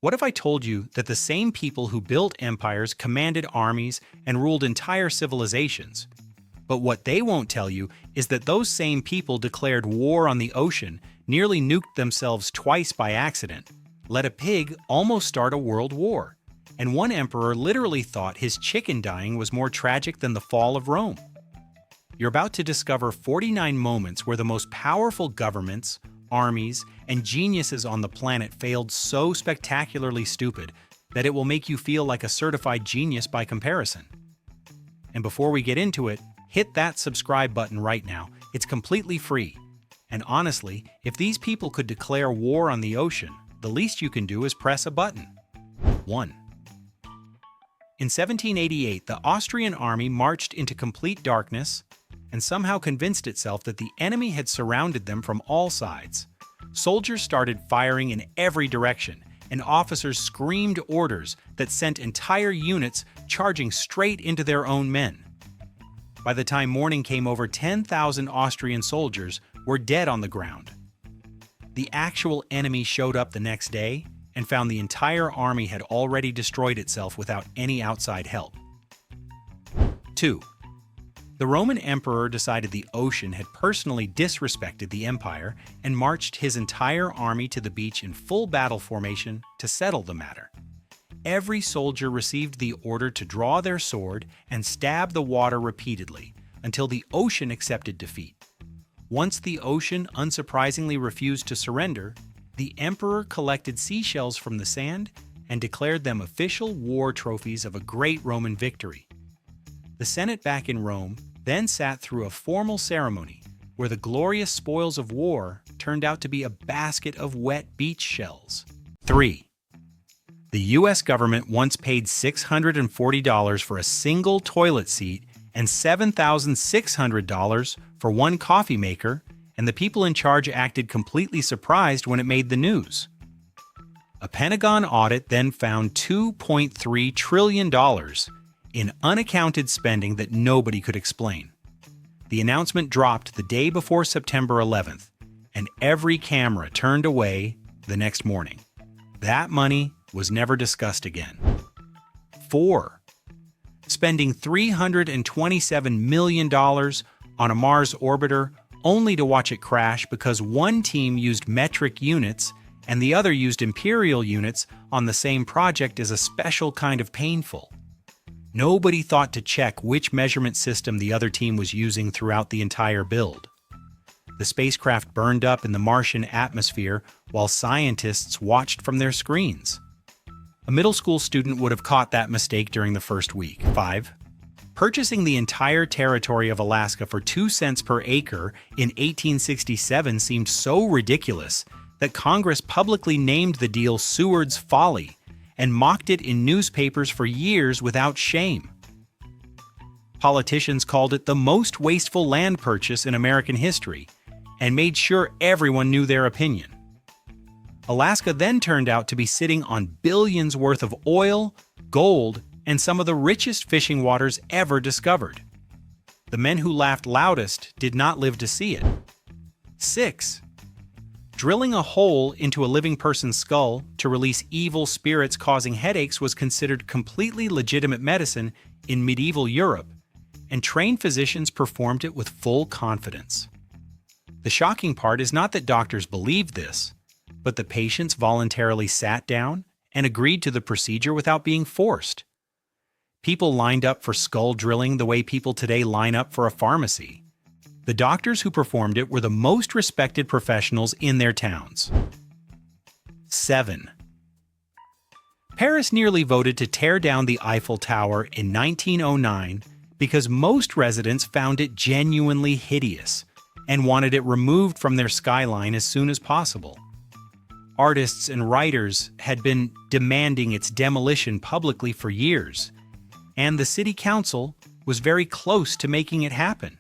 What if I told you that the same people who built empires commanded armies and ruled entire civilizations? But what they won't tell you is that those same people declared war on the ocean, nearly nuked themselves twice by accident, let a pig almost start a world war, and one emperor literally thought his chicken dying was more tragic than the fall of Rome. You're about to discover 49 moments where the most powerful governments, armies, and geniuses on the planet failed so spectacularly stupid that it will make you feel like a certified genius by comparison. And before we get into it, hit that subscribe button right now. It's completely free. And honestly, if these people could declare war on the ocean, the least you can do is press a button. 1. In 1788, the Austrian army marched into complete darkness and somehow convinced itself that the enemy had surrounded them from all sides. Soldiers started firing in every direction, and officers screamed orders that sent entire units charging straight into their own men. By the time morning came, over 10,000 Austrian soldiers were dead on the ground. The actual enemy showed up the next day and found the entire army had already destroyed itself without any outside help. 2. The Roman emperor decided the ocean had personally disrespected the empire and marched his entire army to the beach in full battle formation to settle the matter. Every soldier received the order to draw their sword and stab the water repeatedly until the ocean accepted defeat. Once the ocean unsurprisingly refused to surrender, the emperor collected seashells from the sand and declared them official war trophies of a great Roman victory. The Senate back in Rome then sat through a formal ceremony where the glorious spoils of war turned out to be a basket of wet beach shells. 3. The US government once paid $640 for a single toilet seat and $7,600 for one coffee maker, and the people in charge acted completely surprised when it made the news. A Pentagon audit then found $2.3 trillion in unaccounted spending that nobody could explain. The announcement dropped the day before September 11th, and every camera turned away the next morning. That money was never discussed again. 4. Spending $327 million on a Mars orbiter only to watch it crash because one team used metric units and the other used imperial units on the same project is a special kind of painful. Nobody thought to check which measurement system the other team was using throughout the entire build. The spacecraft burned up in the Martian atmosphere while scientists watched from their screens. A middle school student would have caught that mistake during the first week. 5. Purchasing the entire territory of Alaska for 2 cents per acre in 1867 seemed so ridiculous that Congress publicly named the deal Seward's Folly and mocked it in newspapers for years without shame. Politicians called it the most wasteful land purchase in American history and made sure everyone knew their opinion. Alaska then turned out to be sitting on billions worth of oil, gold, and some of the richest fishing waters ever discovered. The men who laughed loudest did not live to see it. 6. Drilling a hole into a living person's skull to release evil spirits causing headaches was considered completely legitimate medicine in medieval Europe, and trained physicians performed it with full confidence. The shocking part is not that doctors believed this, but the patients voluntarily sat down and agreed to the procedure without being forced. People lined up for skull drilling the way people today line up for a pharmacy. The doctors who performed it were the most respected professionals in their towns. 7. Paris nearly voted to tear down the Eiffel Tower in 1909 because most residents found it genuinely hideous and wanted it removed from their skyline as soon as possible. Artists and writers had been demanding its demolition publicly for years, and the city council was very close to making it happen.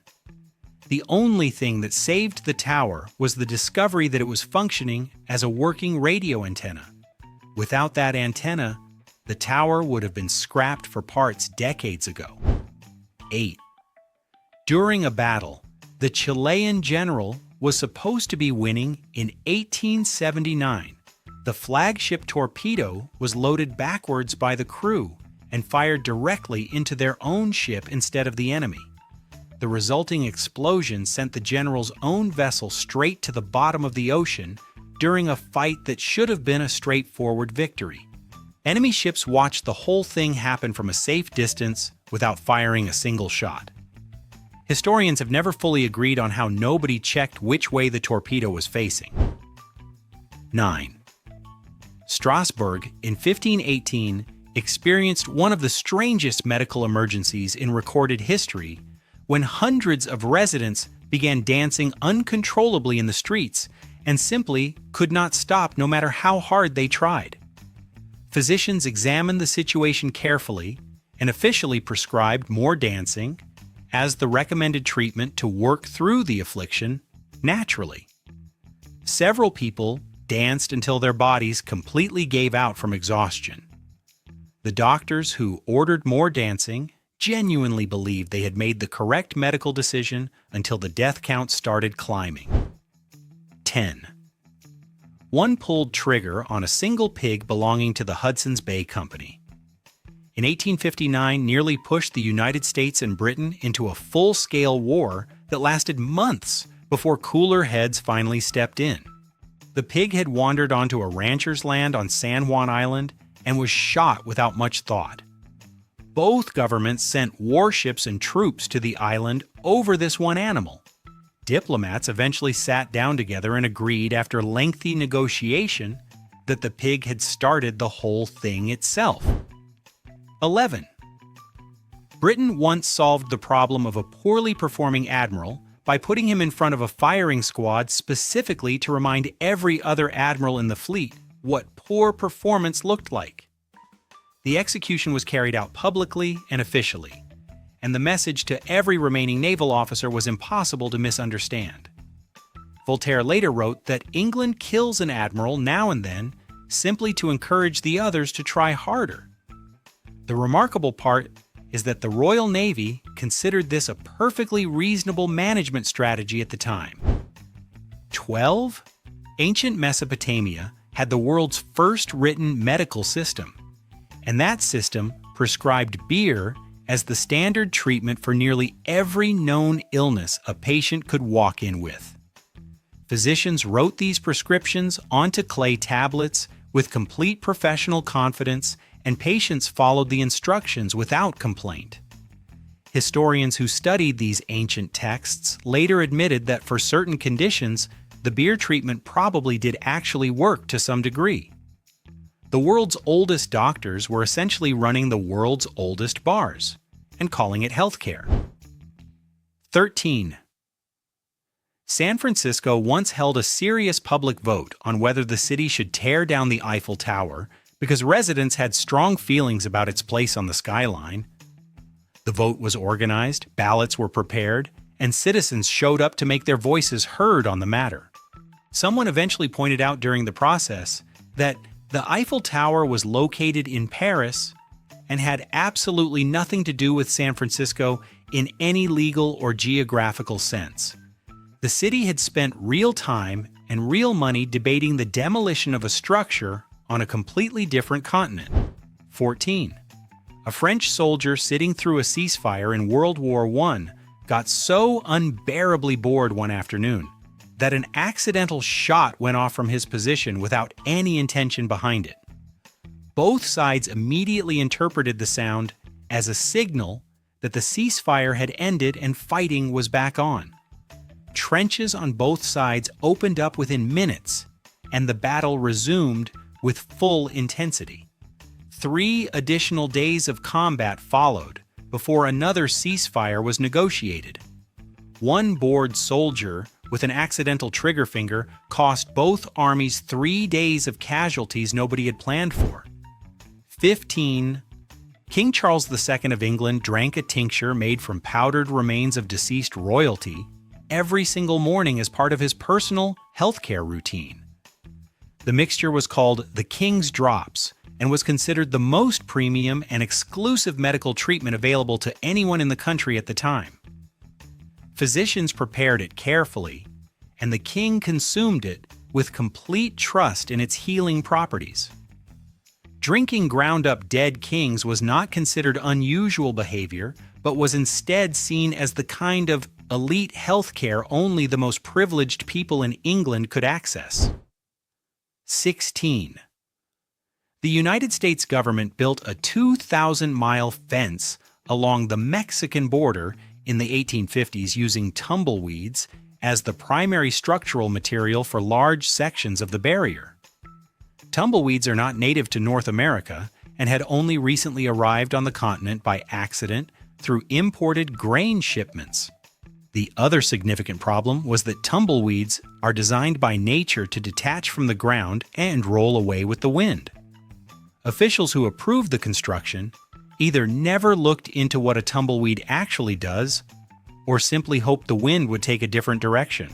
The only thing that saved the tower was the discovery that it was functioning as a working radio antenna. Without that antenna, the tower would have been scrapped for parts decades ago. 8. During a battle, the Chilean general was supposed to be winning in 1879, The flagship torpedo was loaded backwards by the crew and fired directly into their own ship instead of the enemy. The resulting explosion sent the general's own vessel straight to the bottom of the ocean during a fight that should have been a straightforward victory. Enemy ships watched the whole thing happen from a safe distance without firing a single shot. Historians have never fully agreed on how nobody checked which way the torpedo was facing. 9. Strasbourg, in 1518, experienced one of the strangest medical emergencies in recorded history when hundreds of residents began dancing uncontrollably in the streets and simply could not stop no matter how hard they tried. Physicians examined the situation carefully and officially prescribed more dancing as the recommended treatment to work through the affliction naturally. Several people danced until their bodies completely gave out from exhaustion. The doctors who ordered more dancing genuinely believed they had made the correct medical decision until the death count started climbing. 10. One pulled trigger on a single pig belonging to the Hudson's Bay Company. In 1859, nearly pushed the United States and Britain into a full-scale war that lasted months before cooler heads finally stepped in. The pig had wandered onto a rancher's land on San Juan Island and was shot without much thought. Both governments sent warships and troops to the island over this one animal. Diplomats eventually sat down together and agreed after lengthy negotiation that the pig had started the whole thing itself. 11. Britain once solved the problem of a poorly performing admiral by putting him in front of a firing squad specifically to remind every other admiral in the fleet what poor performance looked like. The execution was carried out publicly and officially, and the message to every remaining naval officer was impossible to misunderstand. Voltaire later wrote that England kills an admiral now and then simply to encourage the others to try harder. The remarkable part is that the Royal Navy considered this a perfectly reasonable management strategy at the time. 12. Ancient Mesopotamia had the world's first written medical system, and that system prescribed beer as the standard treatment for nearly every known illness a patient could walk in with. Physicians wrote these prescriptions onto clay tablets with complete professional confidence, and patients followed the instructions without complaint. Historians who studied these ancient texts later admitted that for certain conditions, the beer treatment probably did actually work to some degree. The world's oldest doctors were essentially running the world's oldest bars and calling it healthcare. 13. San Francisco once held a serious public vote on whether the city should tear down the Eiffel Tower because residents had strong feelings about its place on the skyline. The vote was organized, ballots were prepared, and citizens showed up to make their voices heard on the matter. Someone eventually pointed out during the process that the Eiffel Tower was located in Paris and had absolutely nothing to do with San Francisco in any legal or geographical sense. The city had spent real time and real money debating the demolition of a structure on a completely different continent. 14. A French soldier sitting through a ceasefire in World War I got so unbearably bored one afternoon that an accidental shot went off from his position without any intention behind it. Both sides immediately interpreted the sound as a signal that the ceasefire had ended and fighting was back on. Trenches on both sides opened up within minutes, and the battle resumed with full intensity. 3 additional days of combat followed before another ceasefire was negotiated. One bored soldier with an accidental trigger finger cost both armies 3 days of casualties nobody had planned for. 15. King Charles II of England drank a tincture made from powdered remains of deceased royalty every single morning as part of his personal healthcare routine. The mixture was called the King's Drops and was considered the most premium and exclusive medical treatment available to anyone in the country at the time. Physicians prepared it carefully, and the king consumed it with complete trust in its healing properties. Drinking ground-up dead kings was not considered unusual behavior, but was instead seen as the kind of elite healthcare only the most privileged people in England could access. 16. The United States government built a 2,000-mile fence along the Mexican border in the 1850s using tumbleweeds as the primary structural material for large sections of the barrier. Tumbleweeds are not native to North America and had only recently arrived on the continent by accident through imported grain shipments. The other significant problem was that tumbleweeds are designed by nature to detach from the ground and roll away with the wind. Officials who approved the construction either never looked into what a tumbleweed actually does or simply hoped the wind would take a different direction.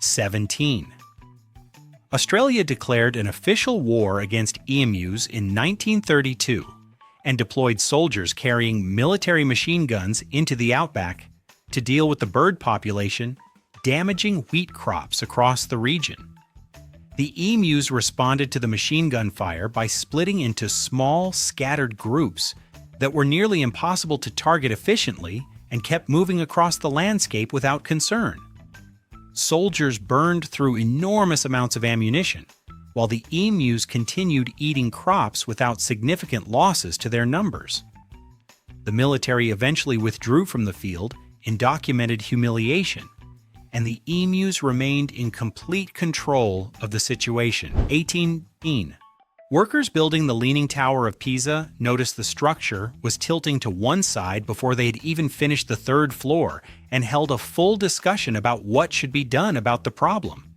17. Australia declared an official war against emus in 1932 and deployed soldiers carrying military machine guns into the outback to deal with the bird population damaging wheat crops across the region. The emus responded to the machine gun fire by splitting into small, scattered groups that were nearly impossible to target efficiently and kept moving across the landscape without concern. Soldiers burned through enormous amounts of ammunition, while the emus continued eating crops without significant losses to their numbers. The military eventually withdrew from the field in documented humiliation, and the emus remained in complete control of the situation. 18. Workers building the Leaning Tower of Pisa noticed the structure was tilting to one side before they had even finished the third floor and held a full discussion about what should be done about the problem.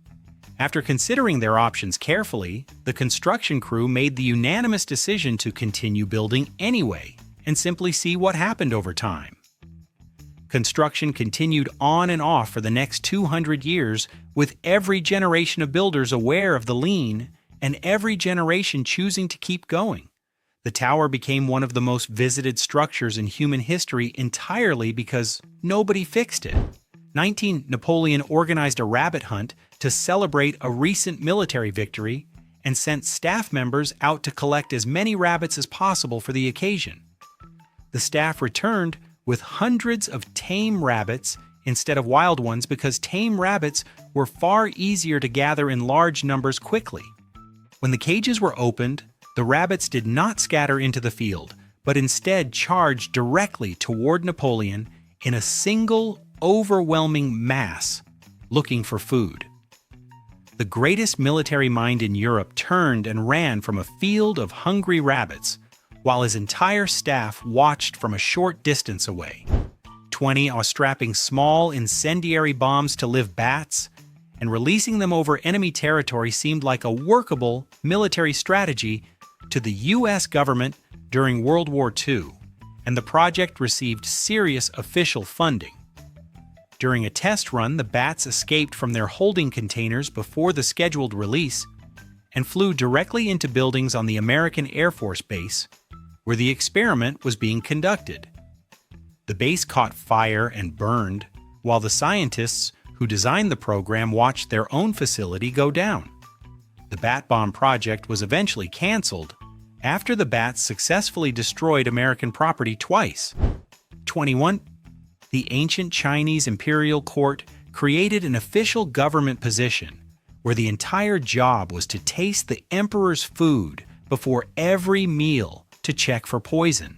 After considering their options carefully, the construction crew made the unanimous decision to continue building anyway and simply see what happened over time. Construction continued on and off for the next 200 years, with every generation of builders aware of the lean and every generation choosing to keep going. The tower became one of the most visited structures in human history entirely because nobody fixed it. 19. Napoleon organized a rabbit hunt to celebrate a recent military victory and sent staff members out to collect as many rabbits as possible for the occasion. The staff returned with hundreds of tame rabbits instead of wild ones because tame rabbits were far easier to gather in large numbers quickly. When the cages were opened, the rabbits did not scatter into the field, but instead charged directly toward Napoleon in a single, overwhelming mass, looking for food. The greatest military mind in Europe turned and ran from a field of hungry rabbits, while his entire staff watched from a short distance away. 20 are strapping small incendiary bombs to live bats, and releasing them over enemy territory seemed like a workable military strategy to the U.S. government during World War II, and the project received serious official funding. During a test run, the bats escaped from their holding containers before the scheduled release and flew directly into buildings on the American Air Force Base, where the experiment was being conducted. The base caught fire and burned, while the scientists who designed the program watched their own facility go down. The bat bomb project was eventually canceled after the bats successfully destroyed American property twice. 21. The ancient Chinese imperial court created an official government position where the entire job was to taste the emperor's food before every meal to check for poison.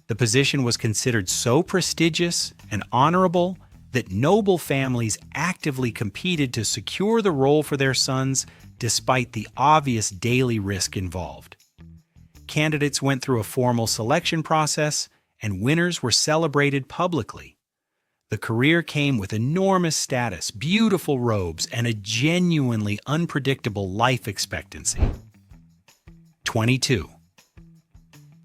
The position was considered so prestigious and honorable that noble families actively competed to secure the role for their sons despite the obvious daily risk involved. Candidates went through a formal selection process, and winners were celebrated publicly. The career came with enormous status, beautiful robes, and a genuinely unpredictable life expectancy. 22.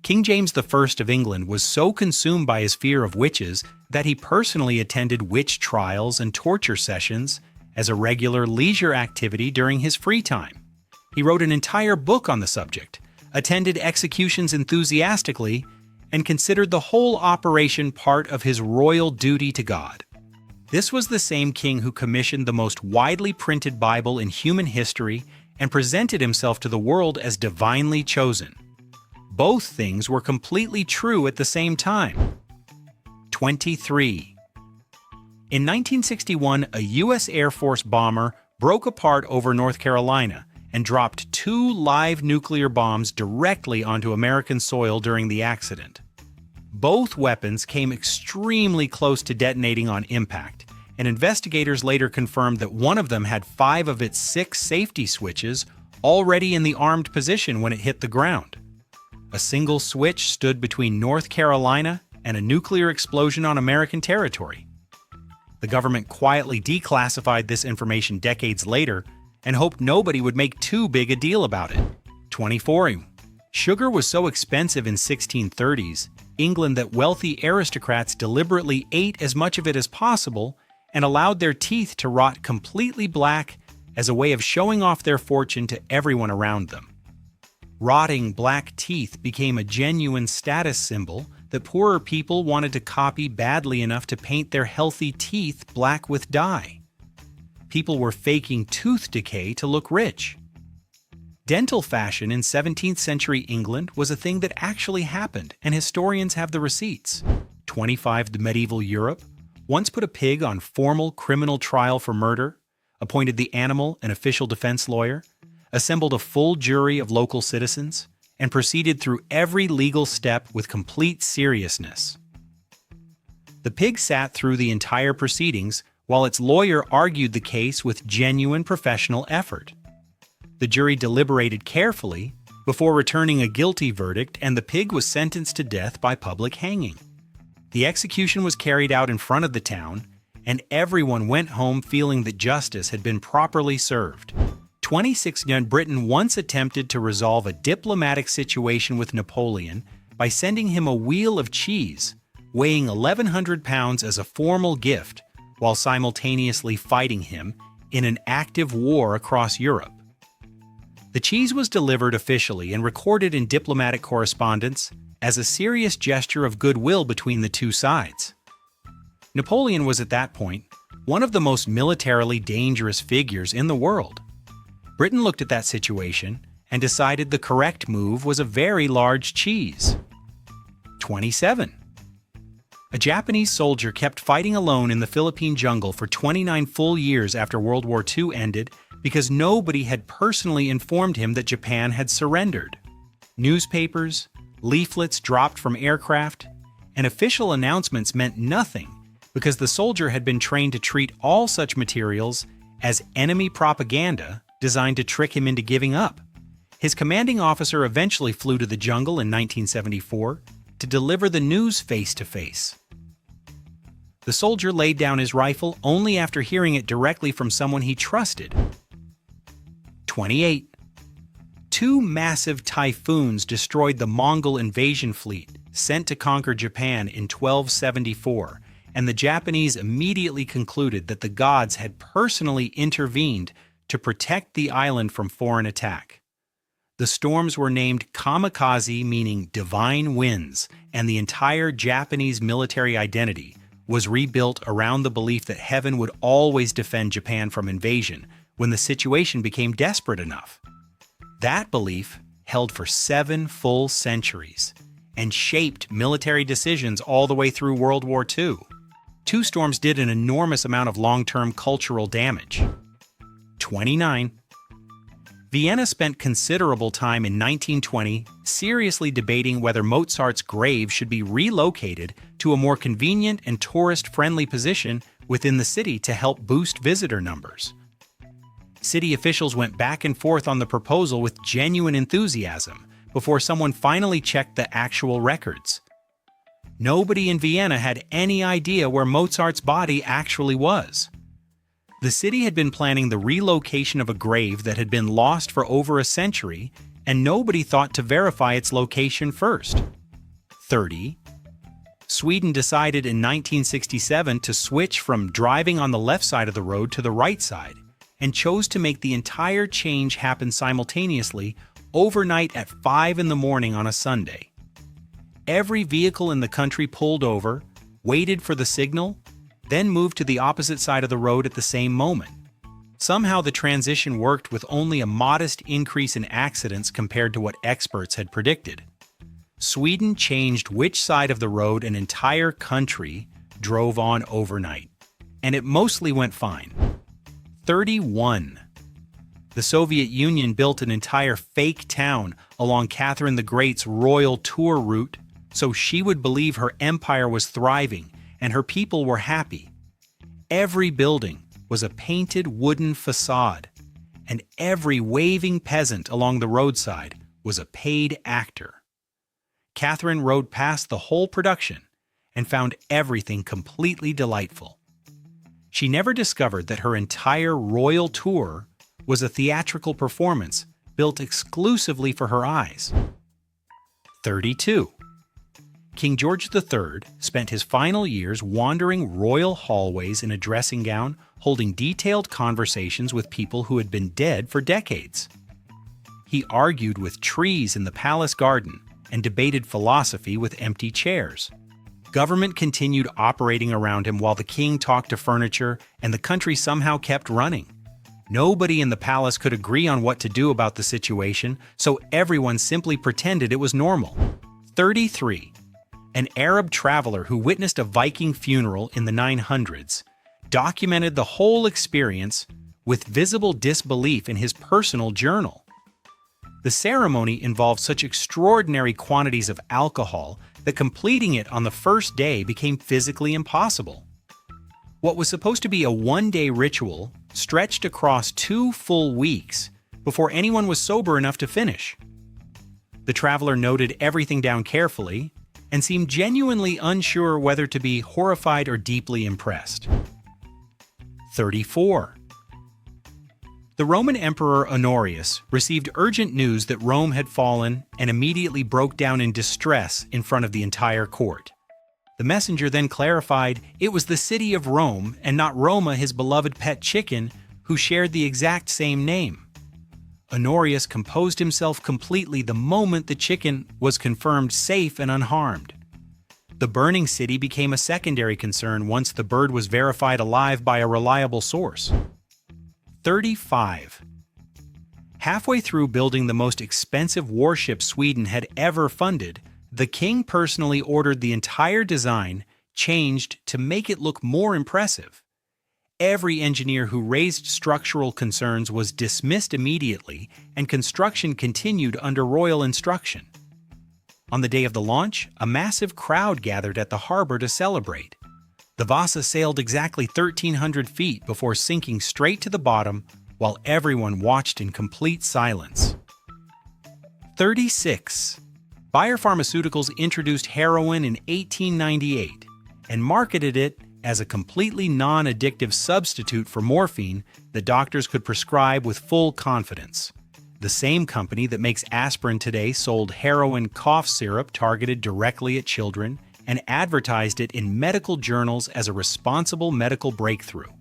King James I of England was so consumed by his fear of witches that he personally attended witch trials and torture sessions as a regular leisure activity during his free time. He wrote an entire book on the subject, attended executions enthusiastically, and considered the whole operation part of his royal duty to God. This was the same king who commissioned the most widely printed Bible in human history and presented himself to the world as divinely chosen. Both things were completely true at the same time. 23. In 1961, a U.S. Air Force bomber broke apart over North Carolina and dropped 2 live nuclear bombs directly onto American soil during the accident. Both weapons came extremely close to detonating on impact, and investigators later confirmed that one of them had 5 of its 6 safety switches already in the armed position when it hit the ground. A single switch stood between North Carolina and a nuclear explosion on American territory. The government quietly declassified this information decades later and hoped nobody would make too big a deal about it. 24. Sugar was so expensive in 1630s England that wealthy aristocrats deliberately ate as much of it as possible and allowed their teeth to rot completely black as a way of showing off their fortune to everyone around them. Rotting black teeth became a genuine status symbol that poorer people wanted to copy badly enough to paint their healthy teeth black with dye. People were faking tooth decay to look rich. Dental fashion in 17th century England was a thing that actually happened, and historians have the receipts. 25. The medieval Europe once put a pig on formal criminal trial for murder, appointed the animal an official defense lawyer, assembled a full jury of local citizens, and proceeded through every legal step with complete seriousness. The pig sat through the entire proceedings while its lawyer argued the case with genuine professional effort. The jury deliberated carefully before returning a guilty verdict, and the pig was sentenced to death by public hanging. The execution was carried out in front of the town, and everyone went home feeling that justice had been properly served. 26. Britain once attempted to resolve a diplomatic situation with Napoleon by sending him a wheel of cheese weighing 1,100 pounds as a formal gift, while simultaneously fighting him in an active war across Europe. The cheese was delivered officially and recorded in diplomatic correspondence as a serious gesture of goodwill between the two sides. Napoleon was at that point one of the most militarily dangerous figures in the world. Britain looked at that situation and decided the correct move was a very large cheese. 27. A Japanese soldier kept fighting alone in the Philippine jungle for 29 full years after World War II ended because nobody had personally informed him that Japan had surrendered. Newspapers, leaflets dropped from aircraft, and official announcements meant nothing because the soldier had been trained to treat all such materials as enemy propaganda designed to trick him into giving up. His commanding officer eventually flew to the jungle in 1974 to deliver the news face-to-face. The soldier laid down his rifle only after hearing it directly from someone he trusted. 28. 2 massive typhoons destroyed the Mongol invasion fleet sent to conquer Japan in 1274, and the Japanese immediately concluded that the gods had personally intervened to protect the island from foreign attack. The storms were named kamikaze, meaning divine winds, and the entire Japanese military identity was rebuilt around the belief that heaven would always defend Japan from invasion when the situation became desperate enough. That belief held for 7 full centuries and shaped military decisions all the way through World War II. 2 storms did an enormous amount of long-term cultural damage. 29. Vienna spent considerable time in 1920 seriously debating whether Mozart's grave should be relocated to a more convenient and tourist-friendly position within the city to help boost visitor numbers. City officials went back and forth on the proposal with genuine enthusiasm before someone finally checked the actual records. Nobody in Vienna had any idea where Mozart's body actually was. The city had been planning the relocation of a grave that had been lost for over a century, and nobody thought to verify its location first. 30. Sweden decided in 1967 to switch from driving on the left side of the road to the right side, and chose to make the entire change happen simultaneously overnight at 5 in the morning on a Sunday. Every vehicle in the country pulled over, waited for the signal, then moved to the opposite side of the road at the same moment. Somehow the transition worked with only a modest increase in accidents compared to what experts had predicted. Sweden changed which side of the road an entire country drove on overnight, and it mostly went fine. 31. The Soviet Union built an entire fake town along Catherine the Great's royal tour route so she would believe her empire was thriving and her people were happy. Every building was a painted wooden facade, and every waving peasant along the roadside was a paid actor. Catherine rode past the whole production and found everything completely delightful. She never discovered that her entire royal tour was a theatrical performance built exclusively for her eyes. 32. King George III spent his final years wandering royal hallways in a dressing gown, holding detailed conversations with people who had been dead for decades. He argued with trees in the palace garden and debated philosophy with empty chairs. Government continued operating around him while the king talked to furniture, and the country somehow kept running. Nobody in the palace could agree on what to do about the situation, so everyone simply pretended it was normal. 33. An Arab traveler who witnessed a Viking funeral in the 900s documented the whole experience with visible disbelief in his personal journal. The ceremony involved such extraordinary quantities of alcohol that completing it on the first day became physically impossible. What was supposed to be a one-day ritual stretched across 2 full weeks before anyone was sober enough to finish. The traveler noted everything down carefully and seemed genuinely unsure whether to be horrified or deeply impressed. 34. The Roman Emperor Honorius received urgent news that Rome had fallen and immediately broke down in distress in front of the entire court. The messenger then clarified it was the city of Rome and not Roma, his beloved pet chicken, who shared the exact same name. Honorius composed himself completely the moment the chicken was confirmed safe and unharmed. The burning city became a secondary concern once the bird was verified alive by a reliable source. 35. Halfway through building the most expensive warship Sweden had ever funded, the king personally ordered the entire design changed to make it look more impressive. Every engineer who raised structural concerns was dismissed immediately, and construction continued under royal instruction. On the day of the launch, a massive crowd gathered at the harbor to celebrate. The Vasa sailed exactly 1,300 feet before sinking straight to the bottom while everyone watched in complete silence. 36. Bayer Pharmaceuticals introduced heroin in 1898 and marketed it as a completely non-addictive substitute for morphine that doctors could prescribe with full confidence. The same company that makes aspirin today sold heroin cough syrup targeted directly at children and advertised it in medical journals as a responsible medical breakthrough.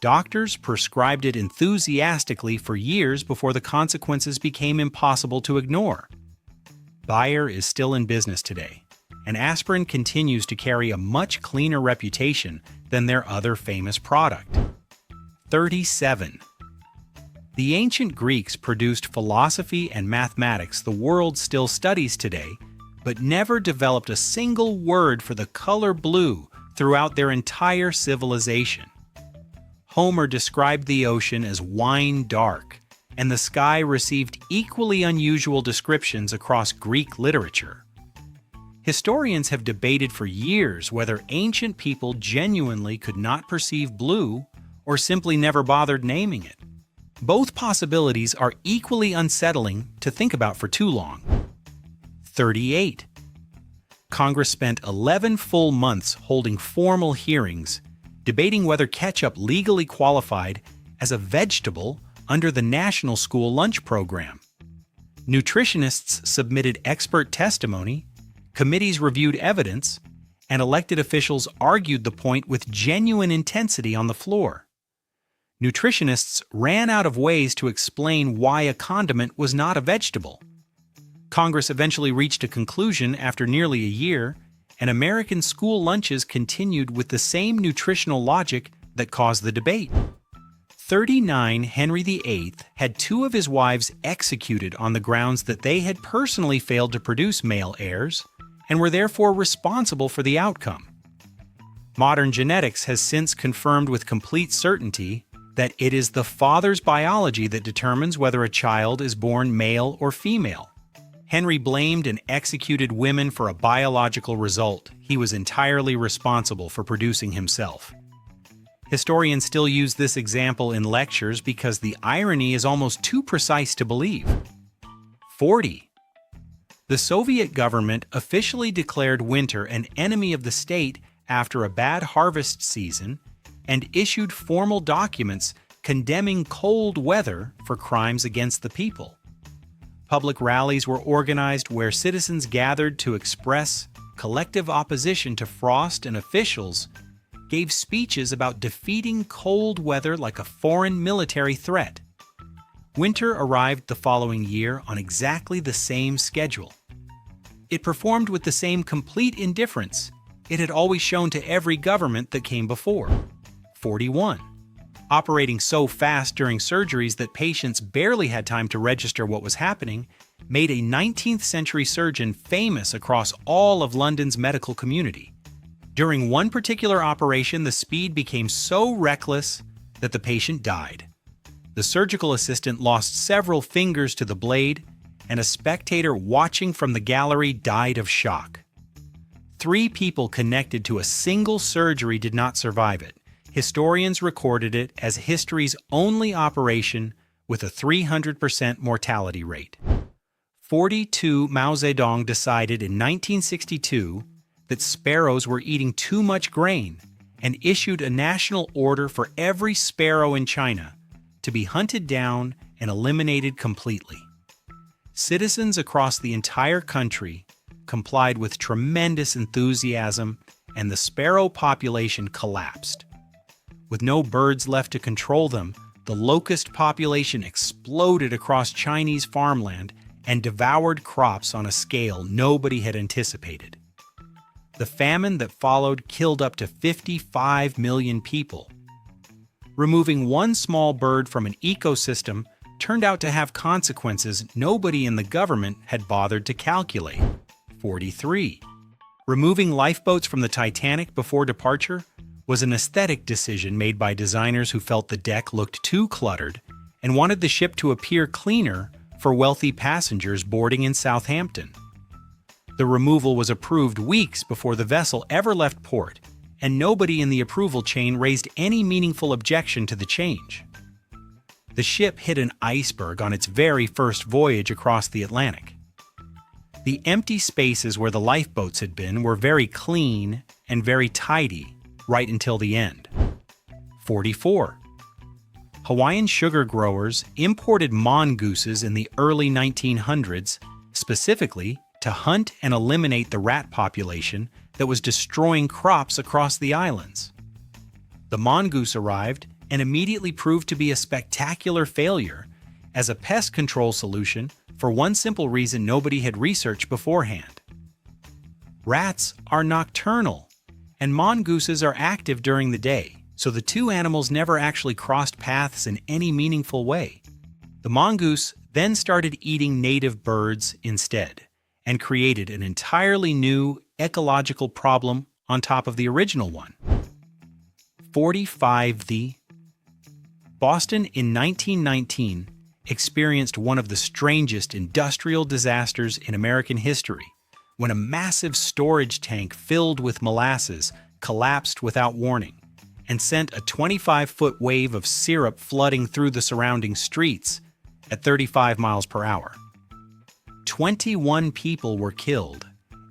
Doctors prescribed it enthusiastically for years before the consequences became impossible to ignore. Bayer is still in business today, and aspirin continues to carry a much cleaner reputation than their other famous product. 37. The ancient Greeks produced philosophy and mathematics the world still studies today, but never developed a single word for the color blue throughout their entire civilization. Homer described the ocean as wine dark, and the sky received equally unusual descriptions across Greek literature. Historians have debated for years whether ancient people genuinely could not perceive blue or simply never bothered naming it. Both possibilities are equally unsettling to think about for too long. 38. Congress spent 11 full months holding formal hearings, debating whether ketchup legally qualified as a vegetable under the National School Lunch Program. Nutritionists submitted expert testimony, committees reviewed evidence, and elected officials argued the point with genuine intensity on the floor. Nutritionists ran out of ways to explain why a condiment was not a vegetable. Congress eventually reached a conclusion after nearly a year, and American school lunches continued with the same nutritional logic that caused the debate. 39 Henry VIII had two of his wives executed on the grounds that they had personally failed to produce male heirs and were therefore responsible for the outcome. Modern genetics has since confirmed with complete certainty that it is the father's biology that determines whether a child is born male or female. Henry blamed and executed women for a biological result he was entirely responsible for producing himself. Historians still use this example in lectures because the irony is almost too precise to believe. 40. The Soviet government officially declared winter an enemy of the state after a bad harvest season and issued formal documents condemning cold weather for crimes against the people. Public rallies were organized where citizens gathered to express collective opposition to frost, and officials gave speeches about defeating cold weather like a foreign military threat. Winter arrived the following year on exactly the same schedule. It performed with the same complete indifference it had always shown to every government that came before. 41. Operating so fast during surgeries that patients barely had time to register what was happening made a 19th century surgeon famous across all of London's medical community. During one particular operation, the speed became so reckless that the patient died. The surgical assistant lost several fingers to the blade, and a spectator watching from the gallery died of shock. 3 people connected to a single surgery did not survive it. Historians recorded it as history's only operation with a 300% mortality rate. 42. Mao Zedong decided in 1962 that sparrows were eating too much grain and issued a national order for every sparrow in China to be hunted down and eliminated completely. Citizens across the entire country complied with tremendous enthusiasm, and the sparrow population collapsed. With no birds left to control them, the locust population exploded across Chinese farmland and devoured crops on a scale nobody had anticipated. The famine that followed killed up to 55 million people. Removing one small bird from an ecosystem turned out to have consequences nobody in the government had bothered to calculate. 43. Removing lifeboats from the Titanic before departure was an aesthetic decision made by designers who felt the deck looked too cluttered and wanted the ship to appear cleaner for wealthy passengers boarding in Southampton. The removal was approved weeks before the vessel ever left port, and nobody in the approval chain raised any meaningful objection to the change. The ship hit an iceberg on its very first voyage across the Atlantic. The empty spaces where the lifeboats had been were very clean and very tidy right until the end. 44. Hawaiian sugar growers imported mongooses in the early 1900s, specifically to hunt and eliminate the rat population that was destroying crops across the islands. The mongoose arrived and immediately proved to be a spectacular failure as a pest control solution for one simple reason nobody had researched beforehand. Rats are nocturnal, and mongooses are active during the day, so the two animals never actually crossed paths in any meaningful way. The mongoose then started eating native birds instead, and created an entirely new ecological problem on top of the original one. 45. The Boston in 1919 experienced one of the strangest industrial disasters in American history when a massive storage tank filled with molasses collapsed without warning and sent a 25-foot wave of syrup flooding through the surrounding streets at 35 miles per hour. 21 people were killed,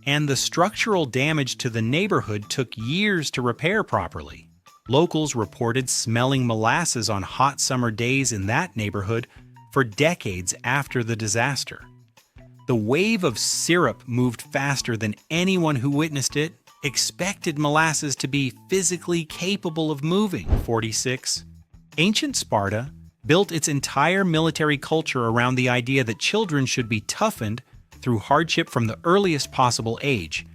and the structural damage to the neighborhood took years to repair properly. Locals reported smelling molasses on hot summer days in that neighborhood for decades after the disaster. The wave of syrup moved faster than anyone who witnessed it expected molasses to be physically capable of moving. 46. Ancient Sparta built its entire military culture around the idea that children should be toughened through hardship from the earliest possible age,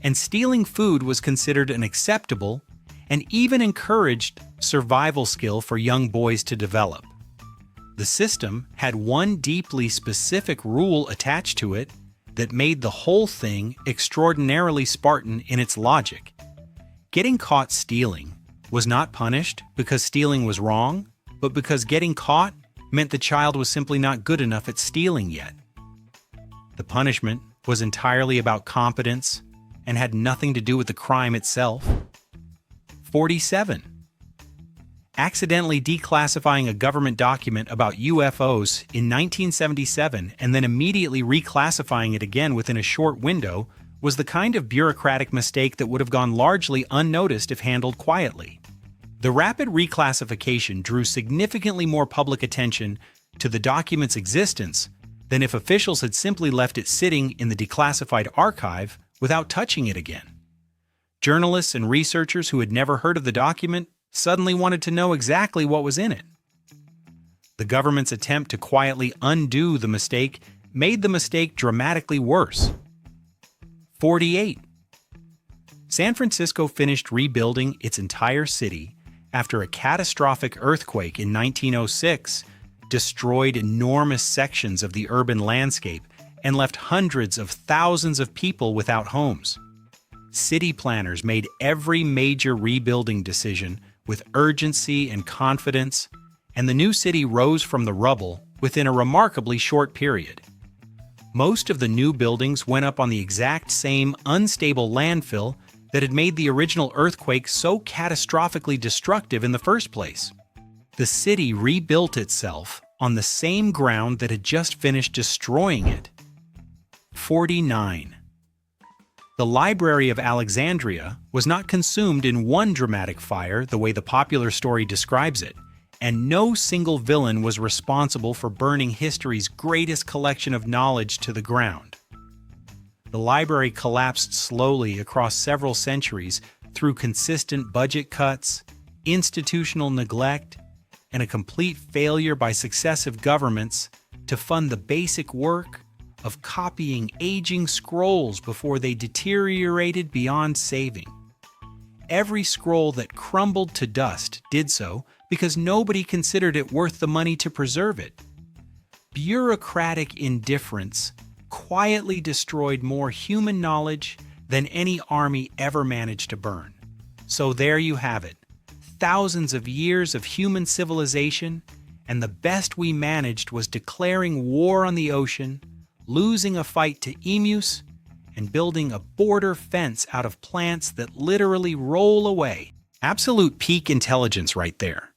and stealing food was considered an acceptable and even encouraged survival skill for young boys to develop. The system had one deeply specific rule attached to it that made the whole thing extraordinarily Spartan in its logic. Getting caught stealing was not punished because stealing was wrong, but because getting caught meant the child was simply not good enough at stealing yet. The punishment was entirely about competence and had nothing to do with the crime itself. 47. Accidentally declassifying a government document about UFOs in 1977 and then immediately reclassifying it again within a short window was the kind of bureaucratic mistake that would have gone largely unnoticed if handled quietly. The rapid reclassification drew significantly more public attention to the document's existence than if officials had simply left it sitting in the declassified archive without touching it again. Journalists and researchers who had never heard of the document suddenly wanted to know exactly what was in it. The government's attempt to quietly undo the mistake made the mistake dramatically worse. 48. San Francisco finished rebuilding its entire city after a catastrophic earthquake in 1906 destroyed enormous sections of the urban landscape and left hundreds of thousands of people without homes. City planners made every major rebuilding decision with urgency and confidence, and the new city rose from the rubble within a remarkably short period. Most of the new buildings went up on the exact same unstable landfill that had made the original earthquake so catastrophically destructive in the first place. The city rebuilt itself on the same ground that had just finished destroying it. 49. The Library of Alexandria was not consumed in one dramatic fire the way the popular story describes it, and no single villain was responsible for burning history's greatest collection of knowledge to the ground. The library collapsed slowly across several centuries through consistent budget cuts, institutional neglect, and a complete failure by successive governments to fund the basic work of copying aging scrolls before they deteriorated beyond saving. Every scroll that crumbled to dust did so because nobody considered it worth the money to preserve it. Bureaucratic indifference quietly destroyed more human knowledge than any army ever managed to burn. So there you have it, thousands of years of human civilization, and the best we managed was declaring war on the ocean, losing a fight to emus, and building a border fence out of plants that literally roll away. Absolute peak intelligence right there.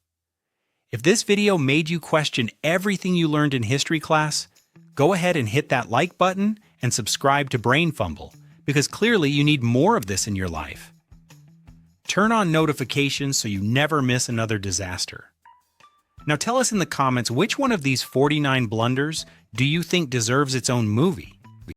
If this video made you question everything you learned in history class, go ahead and hit that like button and subscribe to BrainFumble, because clearly you need more of this in your life. Turn on notifications so you never miss another disaster. Now tell us in the comments which one of these 49 blunders do you think deserves its own movie?